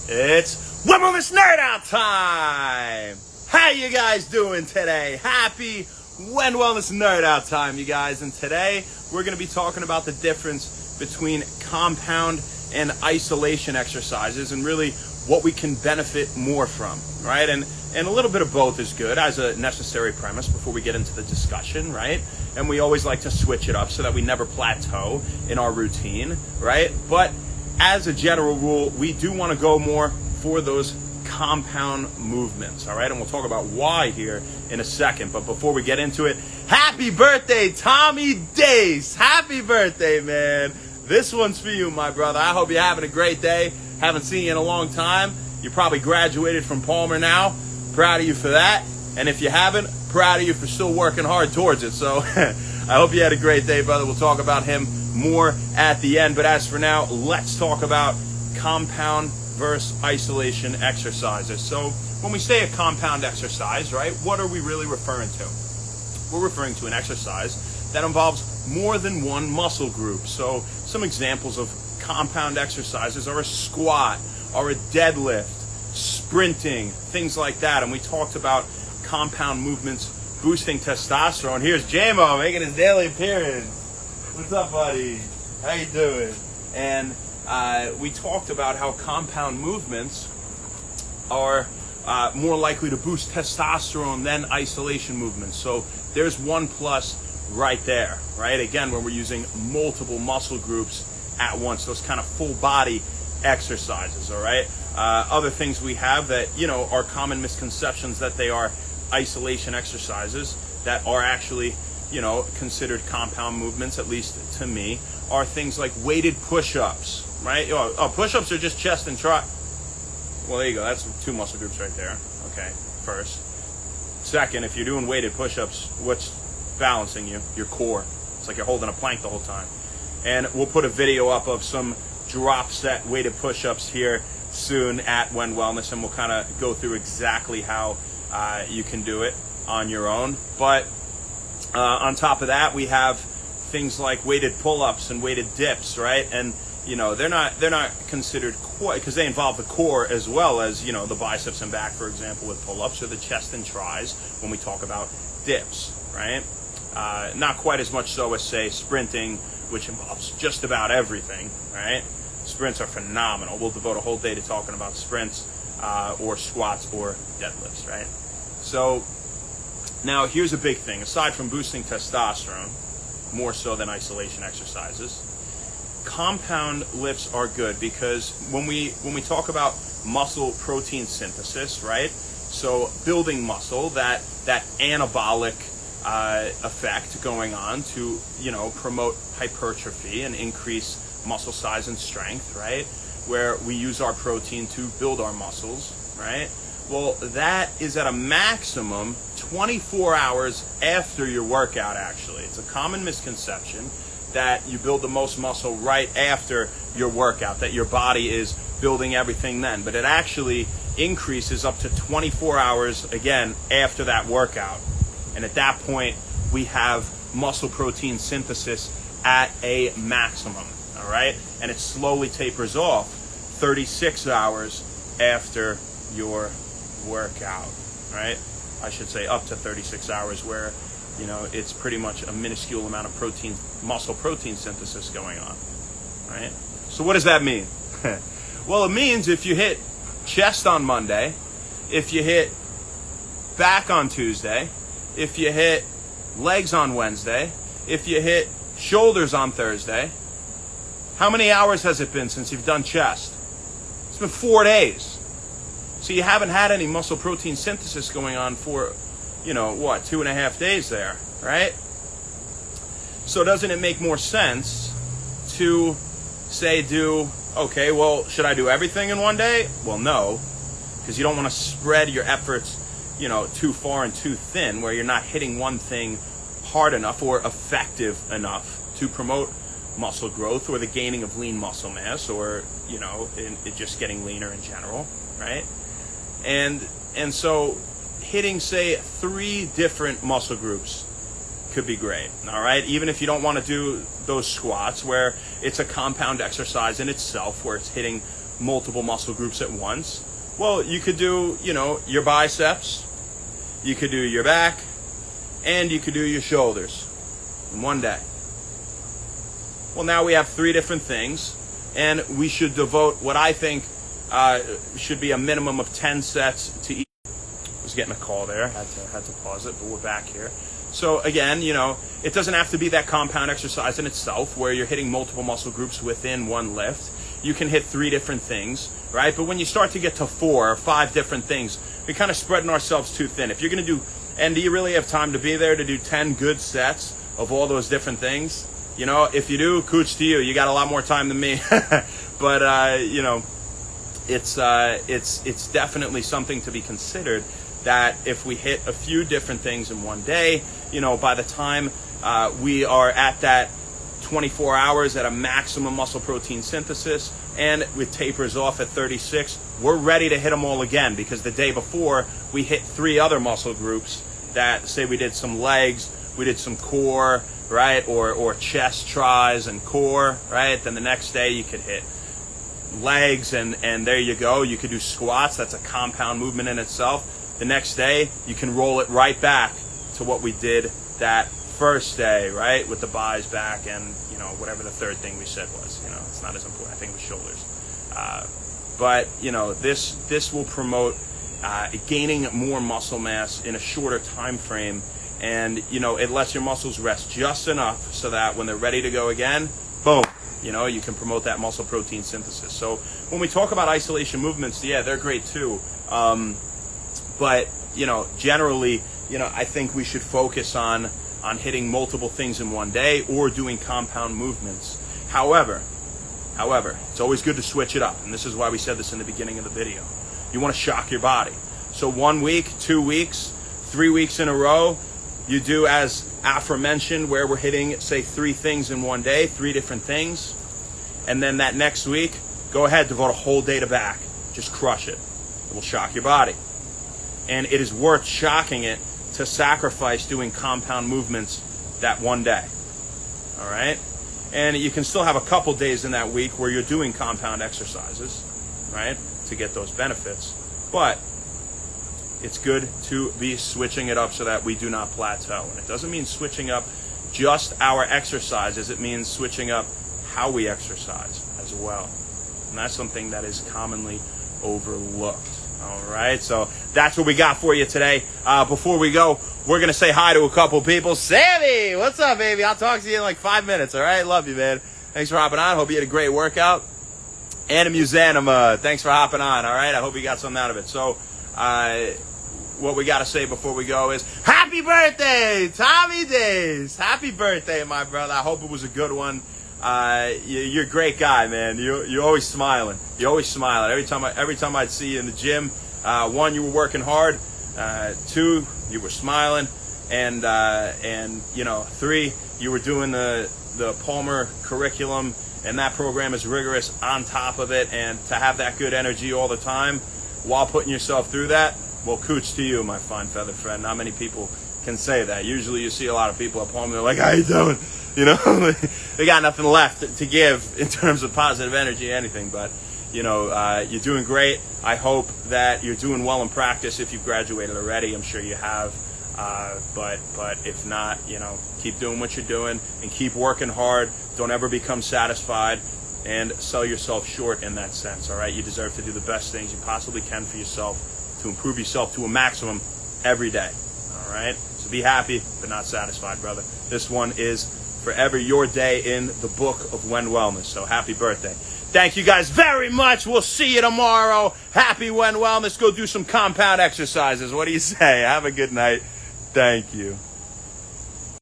It's Wellness Nerd Out time! How you guys doing today? Happy Wellness Nerd Out time, you guys. And today we're going to be talking about the difference between compound and isolation exercises and really what we can benefit more from, right? And a little bit of both is good as a necessary premise before we get into the discussion, right? And we always like to switch it up so that we never plateau in our routine, right? But as a general rule, we do want to go more for those compound movements, all right? And we'll talk about why here in a second. But before we get into it, happy birthday, Tommy Dace. Happy birthday, man. This one's for you, my brother. I hope you're having a great day. Haven't seen you in a long time. You probably graduated from Palmer now. Proud of you for that. And if you haven't, proud of you for still working hard towards it. So I hope you had a great day, brother. We'll talk about him more at the end. But as for now, let's talk about compound versus isolation exercises. So when we say a compound exercise, right, what are we really referring to? We're referring to an exercise that involves more than one muscle group. So some examples of compound exercises are a squat or a deadlift, sprinting, things like that. And we talked about compound movements boosting testosterone. Here's J-Mo making his daily appearance. What's up, buddy? How you doing? And we talked about how compound movements are more likely to boost testosterone than isolation movements. So there's one plus right there, right? Again, when we're using multiple muscle groups at once, those kind of full body exercises, all right? Other things we have that, are common misconceptions that they are isolation exercises that are actually, considered compound movements, at least to me, are things like weighted push-ups, right? Push-ups are just chest and tri. Well, there you go. That's two muscle groups right there. Okay, first. Second, if you're doing weighted push-ups, what's balancing you? Your core. It's like you're holding a plank the whole time. And we'll put a video up of some drop set weighted push-ups here soon at When Wellness, and we'll kind of go through exactly how you can do it on your own. But on top of that, we have things like weighted pull-ups and weighted dips, right? And they're not considered quite, because they involve the core as well as the biceps and back, for example, with pull-ups, or the chest and tris when we talk about dips, right? Not quite as much so as, say, sprinting, which involves just about everything, right? Sprints are phenomenal. We'll devote a whole day to talking about sprints or squats or deadlifts, right? So now here's a big thing. Aside from boosting testosterone, more so than isolation exercises, compound lifts are good because when we talk about muscle protein synthesis, right? So building muscle, that anabolic effect going on to promote hypertrophy and increase muscle size and strength, right? Where we use our protein to build our muscles, right? Well, that is at a maximum 24 hours after your workout, actually. It's a common misconception that you build the most muscle right after your workout, that your body is building everything then. But it actually increases up to 24 hours, again, after that workout. And at that point, we have muscle protein synthesis at a maximum, all right? And it slowly tapers off 36 hours after your workout, right? I should say up to 36 hours where, it's pretty much a minuscule amount of protein, muscle protein synthesis going on, right? So what does that mean? Well, it means if you hit chest on Monday, if you hit back on Tuesday, if you hit legs on Wednesday, if you hit shoulders on Thursday, how many hours has it been since you've done chest? It's been 4 days. So you haven't had any muscle protein synthesis going on for, 2.5 days there, right? So doesn't it make more sense to say should I do everything in one day? Well, no, because you don't want to spread your efforts too far and too thin where you're not hitting one thing hard enough or effective enough to promote muscle growth or the gaining of lean muscle mass or, it just getting leaner in general, right? And so hitting, say, 3 different muscle groups could be great, all right? Even if you don't want to do those squats where it's a compound exercise in itself where it's hitting multiple muscle groups at once? Well, you could do, your biceps, you could do your back, and you could do your shoulders in one day. Well, now we have 3 different things, and we should devote what I think should be a minimum of 10 sets to each. I was getting a call there. Had to pause it, but we're back here. So again, it doesn't have to be that compound exercise in itself where you're hitting multiple muscle groups within one lift. You can hit 3 different things, right? But when you start to get to 4 or 5 different things, we're kind of spreading ourselves too thin. If you're going to do, and do you really have time to be there to do 10 good sets of all those different things? If you do, kudos to you. You got a lot more time than me. But, it's definitely something to be considered, that if we hit a few different things in one day, by the time we are at that 24 hours at a maximum muscle protein synthesis, and with tapers off at 36, we're ready to hit them all again, because the day before we hit 3 other muscle groups that, say we did some legs, we did some core, right, or chest, tries, and core, right? Then the next day you could hit legs, and there you go. You could do squats. That's a compound movement in itself. The next day you can roll it right back to what we did that first day, right, with the buys back, and whatever the third thing we said was. It's not as important. I think it was shoulders. But this will promote gaining more muscle mass in a shorter time frame, and it lets your muscles rest just enough so that when they're ready to go again, boom, you can promote that muscle protein synthesis. So when we talk about isolation movements, yeah, they're great too. But generally, I think we should focus on hitting multiple things in one day or doing compound movements. However, it's always good to switch it up, and this is why we said this in the beginning of the video. You want to shock your body. So 1 week, 2 weeks, 3 weeks in a row, you do as aforementioned, where we're hitting, say, 3 things in one day, 3 different things. And then that next week, go ahead, devote a whole day to back. Just crush it. It will shock your body. And it is worth shocking it to sacrifice doing compound movements that one day. All right? And you can still have a couple days in that week where you're doing compound exercises, right, to get those benefits. But it's good to be switching it up so that we do not plateau. And it doesn't mean switching up just our exercises. It means switching up how we exercise as well. And that's something that is commonly overlooked. All right, so that's what we got for you today. Before we go, we're going to say hi to a couple people. Sammy, what's up, baby? I'll talk to you in like 5 minutes, all right? Love you, man. Thanks for hopping on. Hope you had a great workout. Anna Musanima, thanks for hopping on, all right? I hope you got something out of it. So what we got to say before we go is happy birthday, Tommy Days. Happy birthday, my brother. I hope it was a good one. You're a great guy, man. You're always smiling. You're always smiling. Every time I'd see you in the gym, 1, you were working hard. 2, you were smiling, and 3, you were doing the Palmer curriculum, and that program is rigorous on top of it. And to have that good energy all the time while putting yourself through that, well, kudos to you, my fine feathered friend. Not many people can say that. Usually, you see a lot of people at Palmer, they're like, "How you doing?" They got nothing left to give in terms of positive energy, anything. But, you're doing great. I hope that you're doing well in practice. If you've graduated already, I'm sure you have. But if not, keep doing what you're doing and keep working hard. Don't ever become satisfied and sell yourself short in that sense, all right? You deserve to do the best things you possibly can for yourself to improve yourself to a maximum every day, all right? So be happy, but not satisfied, brother. This one is forever your day in the book of When Wellness. So happy birthday. Thank you guys very much. We'll see you tomorrow. Happy When Wellness. Go do some compound exercises. What do you say? Have a good night. Thank you.